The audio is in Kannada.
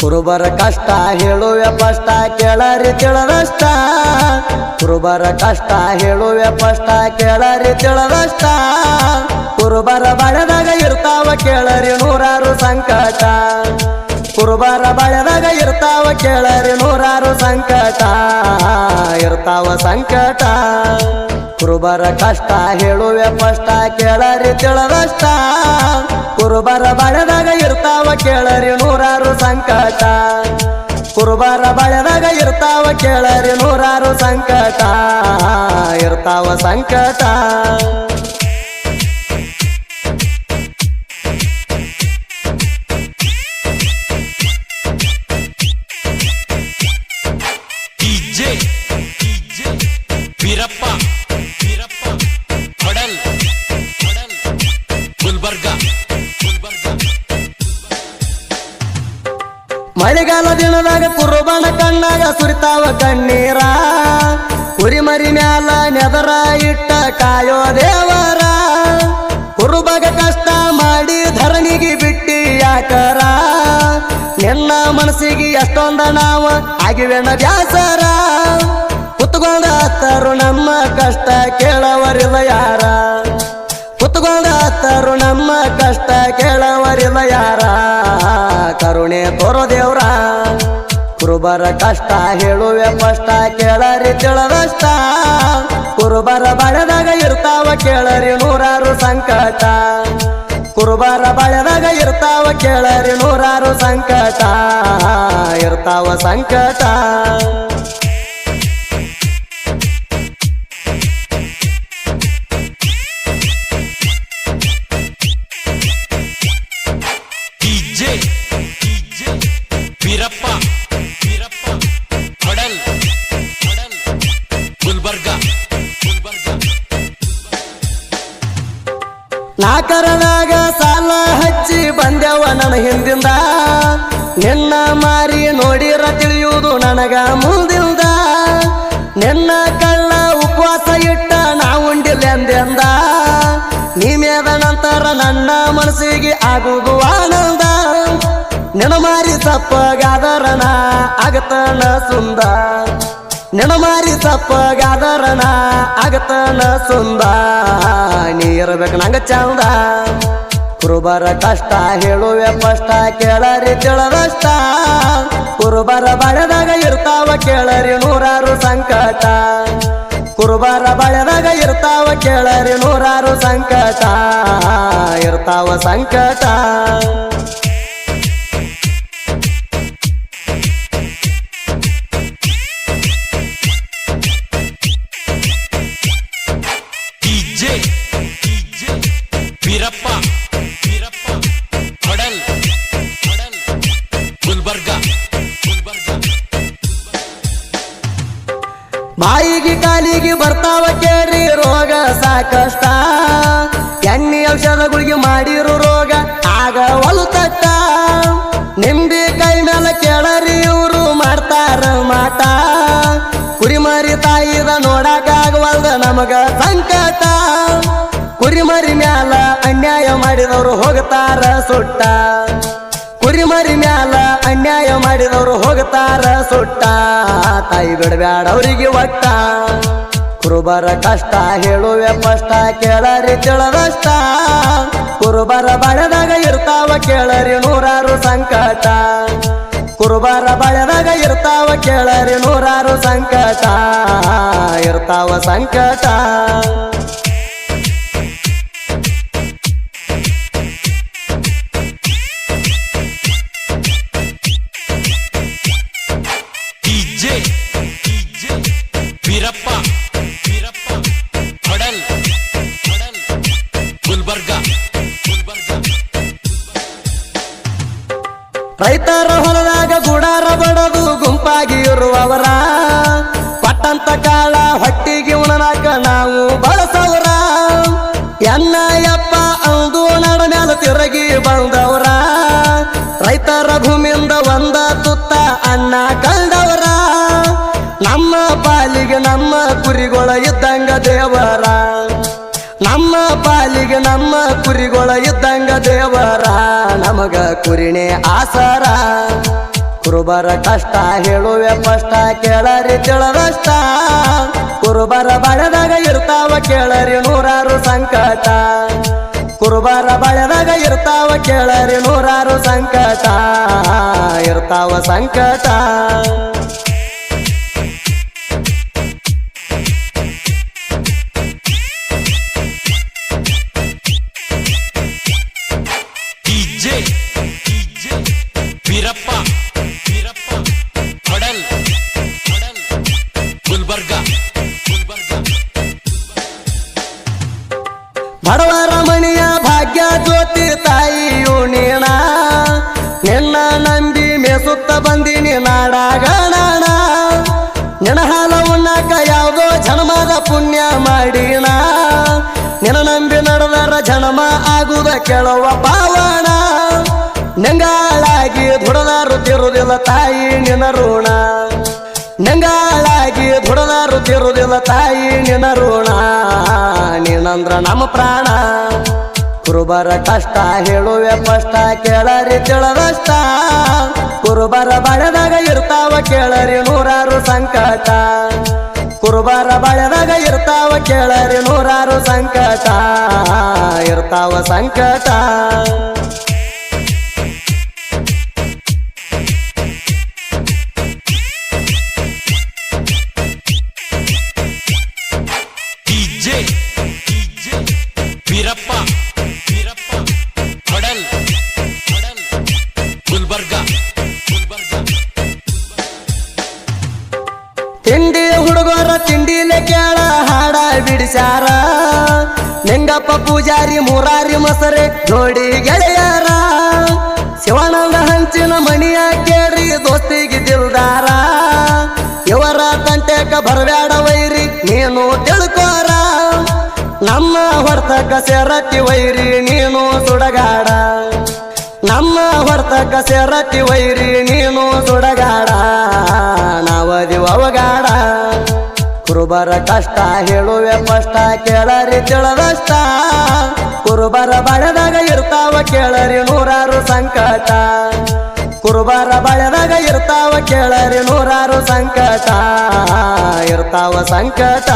ಕುರುಬರ ಕಷ್ಟ ಹೇಳುವೆ ಪಷ್ಟ ಕೇಳರಿ ತಿಳಿದಷ್ಟ ಕುರುಬರ ಕಷ್ಟ ಹೇಳುವೆ ಪಷ್ಟ ಕೇಳರಿ ತಿಳಿದಷ್ಟ ಕುರುಬರ ಬಳೆದಾಗ ಇರ್ತಾವ ಕೇಳರಿ ನೂರಾರು ಸಂಕಟ ಕುರುಬರ ಬಳೆದಾಗ ಇರ್ತಾವ ಕೇಳರಿ ನೂರಾರು ಸಂಕಟ ಇರ್ತಾವ ಸಂಕಟ ಕುರುಬರ ಕಷ್ಟ ಹೇಳುವೆ ಪಷ್ಟ ಕೇಳರಿ ತಿಳಿದಷ್ಟ ಕುರುಬರ ಬಳೆದಾಗ ಇರ್ತಾವ ಕೇಳರಿ ನೂರಾರು ಸಂಕಟ ಕುರುಬರ ಬಳೆದಾಗ ಇರ್ತಾವ ಕೇಳರಿ ನೂರಾರು ಸಂಕಟ ಇರ್ತಾವ ಸಂಕಟ ವೀರಪ್ಪ ಹೊಡಲ್ ಗುಲ್ಬರ್ಗ ಮಳೆಗಾಲ ದಿನದಾಗ ಕುರುಬನ ಕಣ್ಣಾಗ ಸುರಿತಾವ ಕಣ್ಣೀರ ಕುರಿಮರಿ ಮ್ಯಾಲ ನೆದರ ಇಟ್ಟ ಕಾಯೋ ದೇವರ ಕುರುಬಗ ಕಷ್ಟ ಮಾಡಿ ಧರಣಿಗೆ ಬಿಟ್ಟಿ ಯಾಕರ ನಿನ್ನ ಮನಸ್ಸಿಗೆ ಎಷ್ಟೊಂದ ನಾವು ಆಗಿವೆನ ಬ್ಯಾಸರ ಕುತ್ಕೊಂಡ ಹತ್ತರು ನಮ್ಮ ಕಷ್ಟ ಕೇಳವರಿಲ್ಲ ಯಾರ ಕುತ್ಕೊಂಡ ಹತ್ತರು ನಮ್ಮ ಕಷ್ಟ ಕೇಳವರಿಲ್ಲ ಯಾರ ಕರುಣೆ ತೋರೋ ದೇವ್ರ ಕುರುಬರ ಕಷ್ಟ ಹೇಳುವೆ ಪಷ್ಟ ಕೇಳರಿ ತಿಳಿದಷ್ಟ ಕುರುಬರ ಬಳೆದಾಗ ಇರ್ತಾವ ಕೇಳರಿ ನೂರಾರು ಸಂಕಟ ಕುರುಬರ ಬಳೆದಾಗ ಇರ್ತಾವ ಕೇಳರಿ ನೂರಾರು ಸಂಕಟ ಇರ್ತಾವ ಸಂಕಟ ವೀರಪ್ಪ ಹೊಡಲ್ ಗುಲ್ಬರ್ಗ ನಾಕರದಾಗ ಸಾಲ ಹಚ್ಚಿ ಬಂದೆವ ನನ್ನ ಹಿಂದಿಂದ ನಿನ್ನ ಮಾರಿ ನೋಡಿರ ತಿಳಿಯುವುದು ನನಗ ಮುಂದಿಂದ ನಿನ್ನ ಕಳ್ಳ ಉಪವಾಸ ಇಟ್ಟ ನಾವುಂಡಿಲ್ಲೆಂದೆಂದ ನೀಮೇದ ನಂತರ ನನ್ನ ಮನಸ್ಸಿಗೆ ಆಗುವುದು ಆನಂದ ನಿನ್ನ ಮಾರಿ ಸಪ್ಪಗಾದರನ ಆಗತನ ಸುಂದ ನಿನ್ನ ಮಾರಿ ಸಪ್ಪಗಾದರನ ಆಗತನ ಸುಂದ ನೀ ಇರ್ಬೇಕು ನಂಗ ಚಂದ ಕುರುಬರ ಕಷ್ಟ ಹೇಳುವೆ ಪಷ್ಟ ಕೇಳರಿ ತಿಳಿದಷ್ಟ ಕುರುಬರ ಬಳೆದಾಗ ಇರ್ತಾವ ಕೇಳರಿ ನೂರಾರು ಸಂಕಟ ಕುರುಬರ ಬಳೆದಾಗ ಇರ್ತಾವ ಕೇಳರಿ ನೂರಾರು ಸಂಕಟ ಇರ್ತಾವ ಸಂಕಟ ವೀರಪ್ಪ ಹೊಡಲ್ ಗುಲ್ಬರ್ಗ ಬಾಯಿಗೆ ಕಾಲಿಗೆ ಬರ್ತಾವ ಕೇಳಿ ರೋಗ ಸಾಕಷ್ಟ ಎಣ್ಣೆ ಔಷಧಗಳಿಗೆ ಮಾಡಿರೋ ರೋಗ ಆಗ ಒಲುತಟ್ಟ ನಿಂಬೆ ಕೈ ಮೇಲೆ ಕೇಳರಿ ಇವರು ಮಾಡ್ತಾರ ಮಾಟ ಕುರಿಮರಿ ತಾಯಿದ ನೋಡಕ್ಕಾಗವಲ್ದ ನಮಗ ಸಂಕಟ ಕುರಿಮರಿ ಮ್ಯಾಲ ಅನ್ಯಾಯ ಮಾಡಿದವರು ಹೋಗ್ತಾರ ಸುಟ್ಟ ಕುರಿಮರಿ ಮ್ಯಾಲ ಅನ್ಯಾಯ ಮಾಡಿದವರು ಹೋಗ್ತಾರ ಸುಟ್ಟ ತಾಯಿ ಬಿಡಬ್ಯಾಡ ಅವರಿಗೆ ಒಟ್ಟ ಕುರುಬರ ಕಷ್ಟ ಹೇಳುವೆ ಪಷ್ಟ ಕೇಳರಿ ತಿಳಿದಷ್ಟ ಕುರುಬರ ಬಳೆದಾಗ ಇರ್ತಾವ ಕೇಳರಿ ನೂರಾರು ಸಂಕಟ ಕುರುಬರ ಬಳೆದಾಗ ಇರ್ತಾವ ಕೇಳರಿ ನೂರಾರು ಸಂಕಟ ಇರ್ತಾವ ಸಂಕಟ ವೀರಪ್ಪ ಹೊಡಲ್ ಗುಲ್ಬರ್ಗ ರೈತರ ಹೊಲದಾಗ ಗುಡಾರ ಬಡದು ಗುಂಪಾಗಿ ಇರುವವರ ಪಟ್ಟಂತ ಕಾಳ ಹೊಟ್ಟಿಗೆ ಉಣನಾಕ ನಾವು ಬಳಸವರ ಎನ್ನ ಯಪ್ಪ ಅಂದು ನಡ ಮ್ಯಾಲ ತಿರುಗಿ ಬಂದವರ ರೈತರ ಭೂಮಿಯಿಂದ ಒಂದ ತುತ್ತ ಅನ್ನ ಕಂಡವರ ನಮ್ಮ ಪಾಲಿಗೆ ನಮ್ಮ ಕುರಿಗಳ ಇದ್ದಂಗ ದೇವರ ನಮ್ಮ ಪಾಲಿಗೆ ನಮ್ಮ ಕುರಿಗಳ ಇದ್ದಂಗ ದೇವರ ನಮಗ ಕುರಿನೇ ಆಸರ ಕುರುಬರ ಕಷ್ಟ ಹೇಳುವೆ ಸ್ಪಷ್ಟ ಕೇಳರಿ ತಿಳಿದಷ್ಟ ಕುರುಬರ ಬಳೆದಾಗ ಇರ್ತಾವ ಕೇಳರಿ ನೂರಾರು ಸಂಕಟ ಕುರುಬರ ಬಳೆದಾಗ ಇರ್ತಾವ ಕೇಳರಿ ನೂರಾರು ಸಂಕಟ ಇರ್ತಾವ ಸಂಕಟ ಡಿಜೆ ವೀರಪ್ಪ ಹೊಡಲ್ ಗುಲ್ಬರ್ಗ ಬಡವರ ಮಣಿಯ ಭಾಗ್ಯ ಜ್ಯೋತಿ ತಾಯಿಯು ನೀಣ ನಿನ್ನ ನಂಬಿ ಮೇಸುತ್ತ ಬಂದಿನಿ ನಾಡಾಗಣ ನಿನ್ನ ಹಾಲ ಉಣ್ಣಾಕ ಯಾವುದೋ ಜನ್ಮದ ಪುಣ್ಯ ಮಾಡಿಣ ನಿನ್ನ ನಂಬಿ ನಡೆದರ ಜನ್ಮ ಆಗುದ ಕೇಳುವ ಪಾವನ ನೆಂಗಾಳಾಗಿ ದುಡದಾರು ತಿರುದಿಲ್ಲ ತಾಯಿ ನಿನ್ನ ಋಣ ನೆಂಗಾಳಾಗಿ ದುಡದಾರು ತಿರುದಿಲ್ಲ ತಾಯಿ ನಿನ್ನ ಋಣ ನೀನಂದ್ರ ನಮ್ಮ ಪ್ರಾಣ ಕುರುಬರ ಕಷ್ಟ ಹೇಳುವೆ ಸ್ಪಷ್ಟ ಕೇಳರಿ ತಿಳಿದಷ್ಟ ಕುರುಬರ ಬಳೆದಾಗ ಇರ್ತಾವ ಕೇಳರಿ ನೂರಾರು ಸಂಕಟ ಕುರುಬರ ಬಳೆದಾಗ ಇರ್ತಾವ ಕೇಳರಿ ನೂರಾರು ಸಂಕಟ ಇರ್ತಾವ ಸಂಕಟ ಡಿಜೆ ವೀರಪ್ಪ ಹೊಡಲ್ ಗುಲ್ಬರ್ಗ ತಿಂಡಿ ಹುಡುಗರ ತಿಂಡಿಲೆ ಕೇಳ ಹಾಡ ಬಿಡಿಸ್ಯಾರ ನಿಂಗಪ್ಪ ಪೂಜಾರಿ ಮುರಾರಿ ಮಸರೆ ಜೋಡಿ ಗೆಳೆಯರ ಶಿವಾನಂದ ಹಂಚಿನ ಮಣಿಯ ಕೇಳಿ ದೋಸ್ತಿಗೆ ದಿಲ್ದಾರ ಇವರ ತಂಟೆಕ ಬರಬ್ಯಾಡ ವೈರಿ ನೀನು ತಿಳ್ಕೋರ ನಮ್ಮ ಹೊರ್ತಕ ಸೇರತಿ ವೈರಿ ನೀನು ಸುಡಗಾಡ ನಮ್ಮ ಹೊರ್ತಕ ಸೇರತಿ ವೈರಿ ನೀನು ಸುಡಗಾಡ ನಾವದಿವ ಅವಗಾಡ ಕುರುಬರ ಕಷ್ಟ ಹೇಳುವೆ ಸ್ಪಷ್ಟ ಕೇಳರಿ ತಿಳಿದಷ್ಟ ಕುರುಬರ ಬಳೆದಾಗ ಇರ್ತಾವ ಕೇಳರಿ ನೂರಾರು ಸಂಕಟ ಕುರುಬರ ಬಳೆದಾಗ ಇರ್ತಾವ ಕೇಳರಿ ನೂರಾರು ಸಂಕಟ ಇರ್ತಾವ ಸಂಕಟ